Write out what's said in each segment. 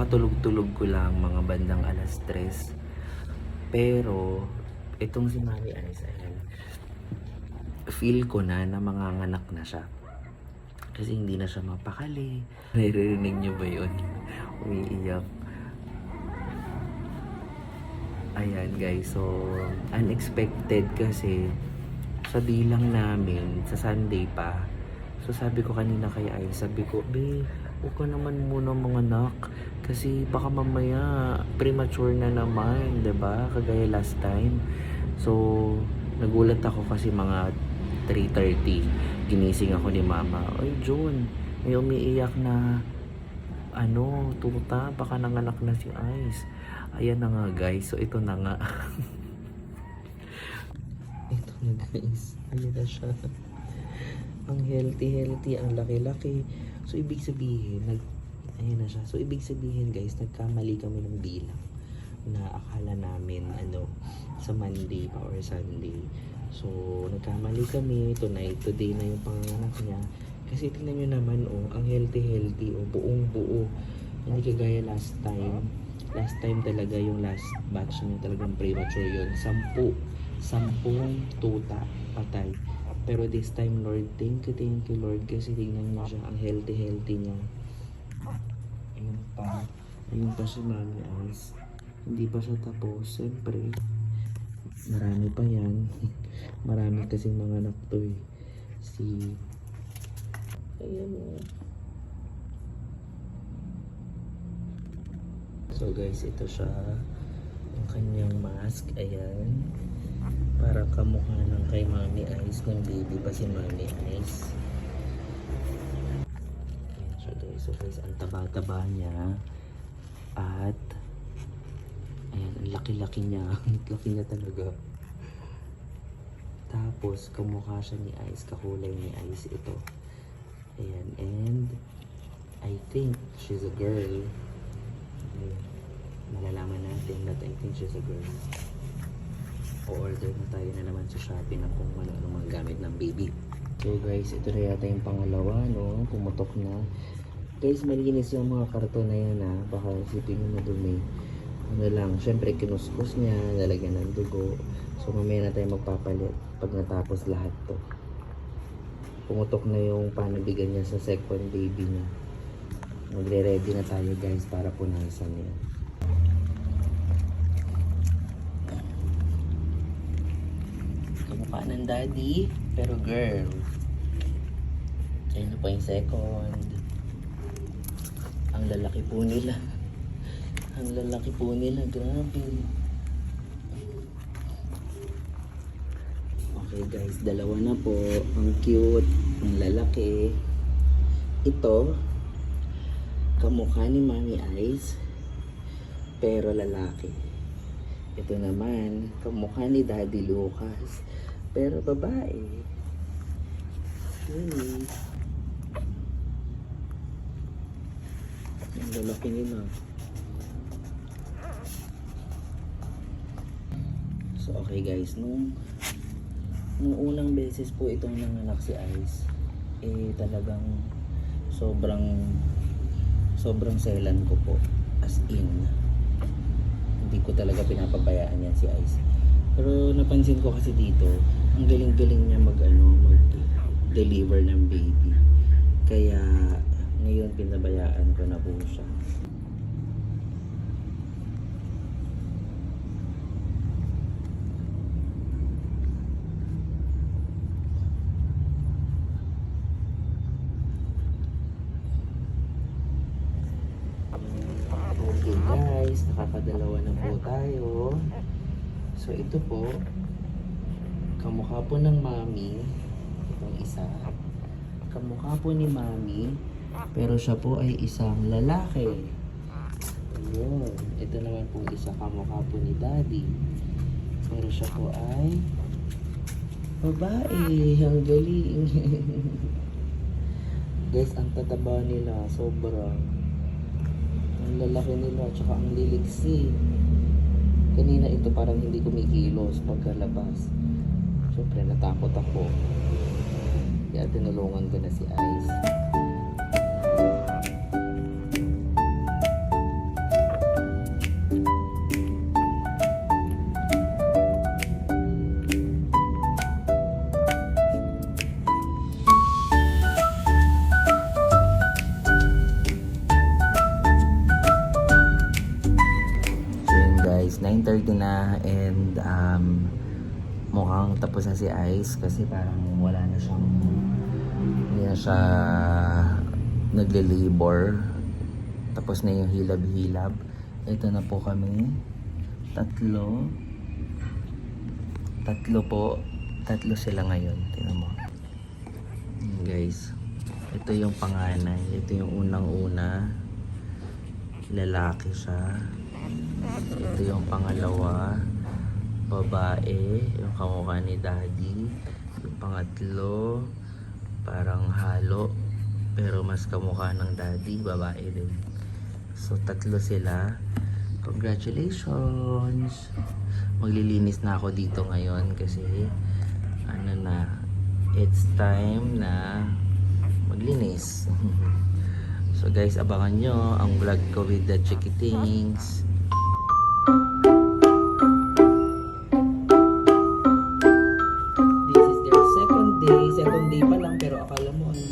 kakatulog-tulog ko lang mga bandang alas 3. Pero, itong si Mami Ice, ayan, feel ko na manganganak na siya. Kasi hindi na siya mapakali. Naririnig niyo ba yun? Umiiyak. Ayan guys, so unexpected kasi sa bilang namin, sa Sunday pa. So sabi ko kanina kay Ay, sabi ko, be, huwag ka naman muna manganak. Kasi baka mamaya premature na naman, 'di ba? Kagaya last time. So, nagulat ako kasi mga 3:30, ginising ako ni Mama. Ay, John, may umiiyak na tuta, baka nanganak na si Ice. Ayan na nga guys, so ito na nga. Ito na guys, ayan na siya. Ang healthy, ang laki-laki. So ibig sabihin, ayan na siya. So ibig sabihin guys, nagkamali kami ng bilang na akala namin sa Monday pa or Sunday. So nagkamali kami, today na yung panganak niya. Kasi tingnan nyo naman, ang healthy, buong buo. Hindi kagaya last time. Last time talaga yung last batch niya talagang premature yun. 10 tuta patay. Pero this time, Lord, thank you Lord, kasi tingnan nyo siya, ang healthy niya. Ayun pa si Mami Ice. Hindi pa siya tapos. Siyempre, marami pa yan. Marami kasing mga anak to eh. Ayan o. So guys, ito siya. Yung kanyang mask. Ayan. Parang kamukha ng kay Mami Ice. Nung baby pa si Mami Ice. Ayan siya guys. So guys, ang taba-taba niya. At ayan, ang laki-laki niya. Ang laki niya talaga. Tapos, kamukha siya ni Ice. Kakulay ni Ice ito. Ayan, and I think she's a girl. Ayan. Malalaman natin that I think she's a girl. O-order na tayo na naman sa Shopee ng kung ano mga gamit ng baby. So guys, ito na yata yung pangalawa, no? Pumutok na. Guys, malinis yung mga karton na yan, ha? Baka isipin nyo madumi. Syempre kinuskus niya, lalagyan ng dugo. So mamaya na tayo magpapalit pag natapos lahat to. Pumutok na yung panabigan niya sa second baby niya. Magre-ready na tayo guys para punasan niya. Kamukha ng daddy, pero girl. Ayun na pa yung second. Ang lalaki po nila. Ang lalaki po nila, grabe. Okay guys, dalawa na po. Ang cute, ang lalaki. Ito, kamukha ni Mami Ice, pero lalaki. Ito naman, kamukha ni Daddy Lucas, pero babae. Ang lalaki nila. So okay guys, nung unang beses po itong nanganak si Ice, talagang sobrang selan ko po, as in hindi ko talaga pinapabayaan yan si Ice. Pero napansin ko kasi dito, ang galing-galing niya mag-deliver ng baby, kaya ngayon pinabayaan ko na po siya. Okay guys, nakakadalawa na po tayo. So ito po, kamukha po ng Mami. Itong isa, kamukha po ni Mami, pero siya po ay isang lalaki. Ayun. Ito naman po isa, kamukha po ni Daddy, pero siya po ay babae. Ang galing. Guys, ang tataba nila, sobrang. Ang lalaki nila, tsaka ang liliksi. Kanina ito parang hindi kumikilos pagkalabas. Siyempre natakot ako. Kaya tinulungan ko na si Ice. 9:30 na and mukhang tapos na si Ice kasi parang wala na siyang hindi na siya nagle-labor. Tapos na yung hilab-hilab. Ito na po kami. Tatlo po. Tatlo sila ngayon. Tingnan mo. Guys. Ito yung panganay. Ito yung unang-una. Lalaki siya. Ito yung pangalawa. Babae. Yung kamukha ni Daddy. Yung pangatlo. Parang halo. Pero mas kamukha ng Daddy. Babae din. So, tatlo sila. Congratulations! Maglilinis na ako dito ngayon kasi ano na, it's time na maglinis. So guys, abangan nyo ang vlog ko with the Chickitings. This is their second day. Second day pa lang pero akala mo ano,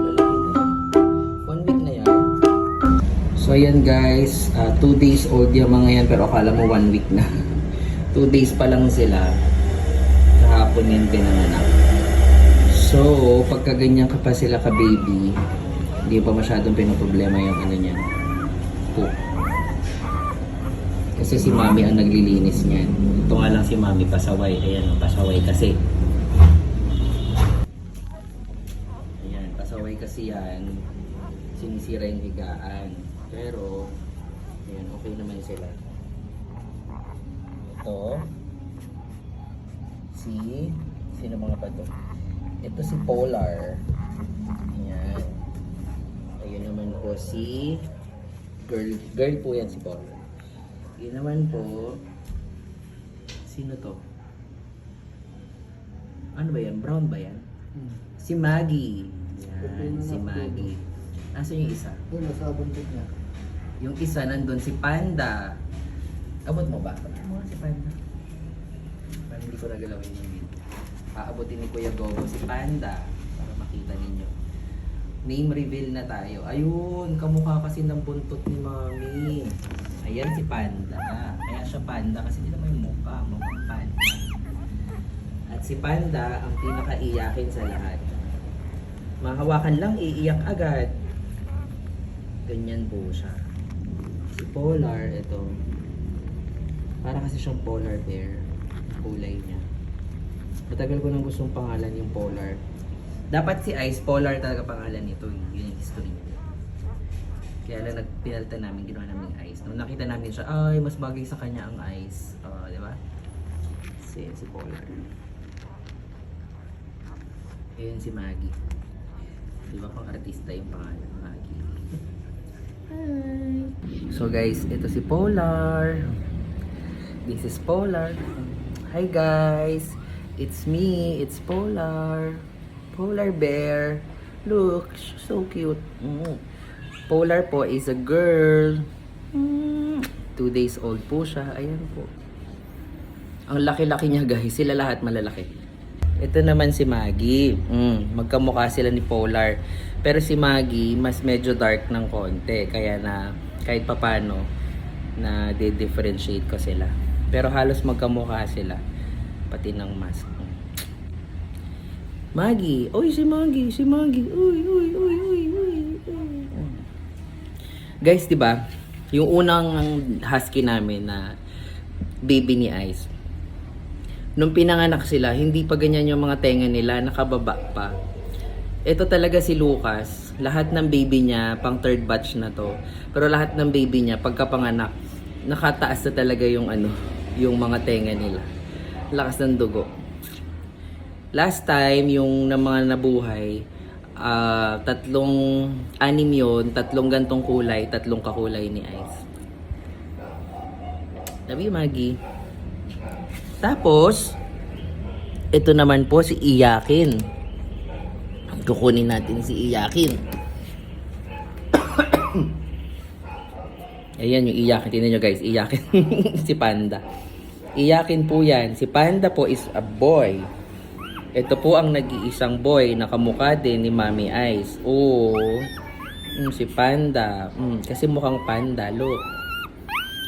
lalaki na. 1 week na yan. So ayan guys, 2 days old yung mga yan pero akala mo 1 week na. 2 days pa lang sila. Kahapon yan pinanganak. So, pagka ganyan ka pa sila ka baby, hindi pa masyadong pinoproblema yung ano niyan. Poop. Kasi si mami ang naglilinis niyan. Ito nga lang si mami pasaway. Ayan, pasaway kasi. Ayan, pasaway kasi yan. Sinisira yung higaan. Pero, ayan, okay naman sila. Ito. Sino mga pa to? Ito si Polar. Ayan. Ayun naman po si girl po yan si Polar. Yun naman po, sino to? Ano ba yan? Brown ba yan? Si Maggie. Yan, si Maggie. Nasaan yung isa? Wala sa abundant niya. Yung isa nandun si Panda. Abot mo ba? Abot mo si Panda. Parang hindi ko nagalawin yung video. Aabotin ni Kuya Gogo si Panda para makita ninyo. Name reveal na tayo. Ayun, kamukha kasi ng buntot ni Mami. Ayan si Panda. Kaya siya Panda kasi hindi naman yung mukha. Mukhang Panda. At si Panda ang pinakaiyakin sa lahat. Mahawakan lang, iiyak agad. Ganyan po siya. Si Polar, ito. Para kasi siyang polar bear. Kulay niya. Matagal ko nang gustong pangalan yung Polar. Dapat si Ice, Polar talaga pangalan nito. Yun yung history niya. Kaya lang pinalitan namin, ginawa namin Ice. Nung nakita namin siya, ay, mas bagay sa kanya ang Ice. Di ba? Si Polar. Ayun si Maggie. Di ba pang artista yung pangalan, Maggie? Hi! So guys, ito si Polar. This is Polar. Hi guys! It's me, it's Polar. Polar bear. Look, she's so cute. Polar po is a girl. 2 days old po siya. Ayan po. Ang laki-laki niya guys. Sila lahat malalaki. Ito naman si Maggie. Magkamukha sila ni Polar. Pero si Maggie, mas medyo dark ng konti. Kaya na kahit papano na de-differentiate ko sila. Pero halos magkamukha sila. Pati ng mask. Maggie. Uy, si Maggie. Si Maggie. Uy. Guys, di ba? Yung unang husky namin na baby ni Ice. Nung pinanganak sila, hindi pa ganyan yung mga tenga nila. Nakababa pa. Ito talaga si Lucas. Lahat ng baby niya, pang 3rd batch na to. Pero lahat ng baby niya, pagkapanganak, nakataas na talaga yung yung mga tenga nila. Lakas ng dugo. Last time, yung na mga nabuhay, 3 anim yun, 3 gantong kulay, 3 kakulay ni Ice. Love you, Maggie. Tapos, ito naman po si Iyakin. Kukunin natin si Iyakin. Ayan yung Iyakin. Tingnan nyo guys, Iyakin. Si Panda. Iyakin po yan. Si Panda po is a boy. Ito po ang nag-iisang boy na kamukha din ni Mami Ice. Oh, si Panda. Kasi mukhang panda, look.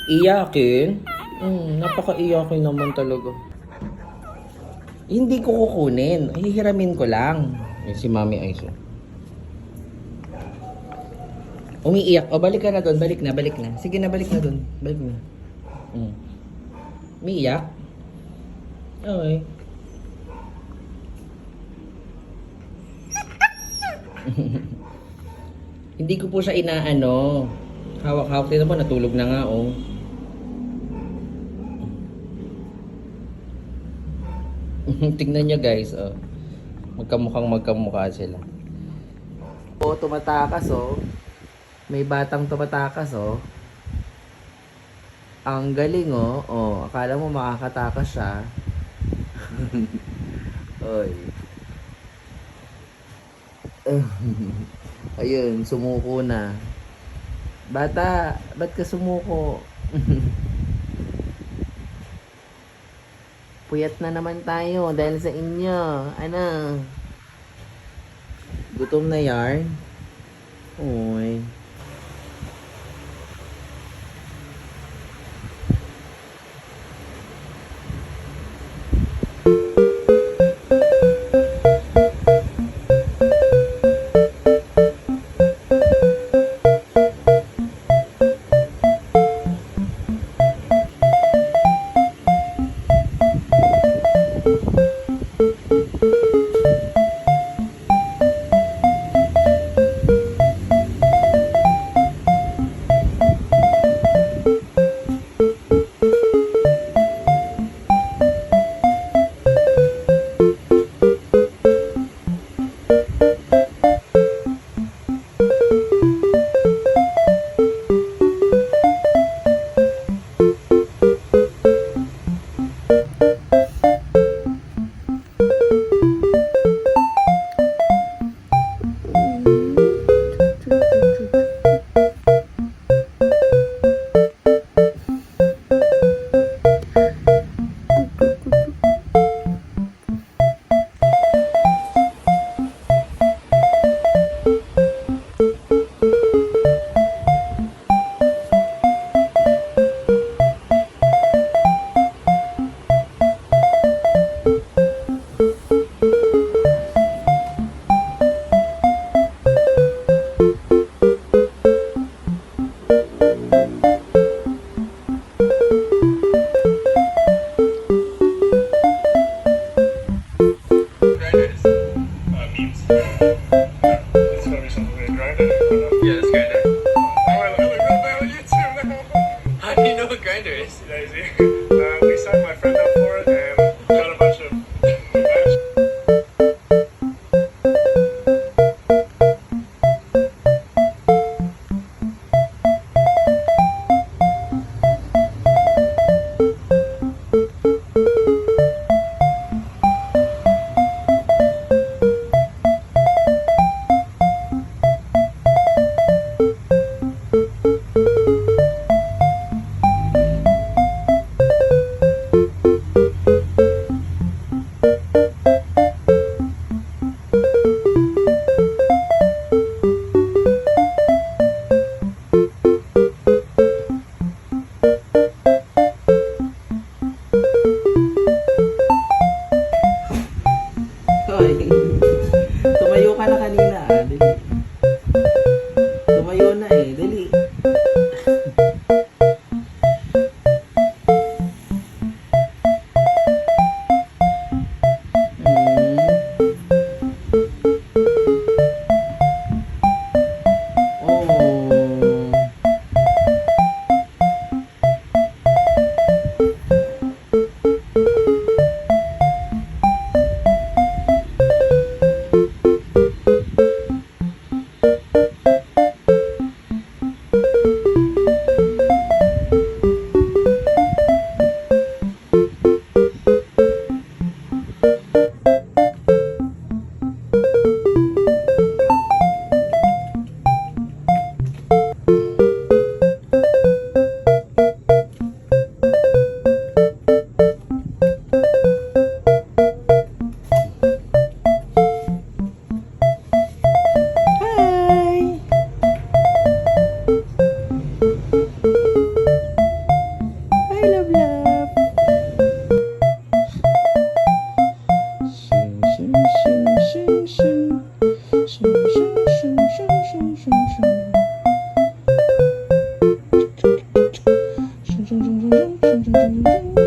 Iyakin? Napaka-iyakin naman talaga. Hindi ko kukunin. Hihiramin ko lang. Yan si Mami Aiso. Umiiyak. O, balik ka na doon. Balik na, balik na. Sige na, balik na doon. Balik na. Umiiyak? Okay. Hindi ko po siya inaano. Hawak-hawak. Tignan po, natulog na nga, oh. Tingnan nyo guys, oh. Magkamukha sila. Oh, tumatakas, oh. May batang tumatakas, oh. Ang galing, oh. Oh, akala mo makakatakas siya. Oy. Ayun, sumuko na. Bata, ba't ka sumuko? Puyat na naman tayo dahil sa inyo. Ano? Gutom na yarn? Uy. We signed my friend up for it and got a bunch of match. dun, dun.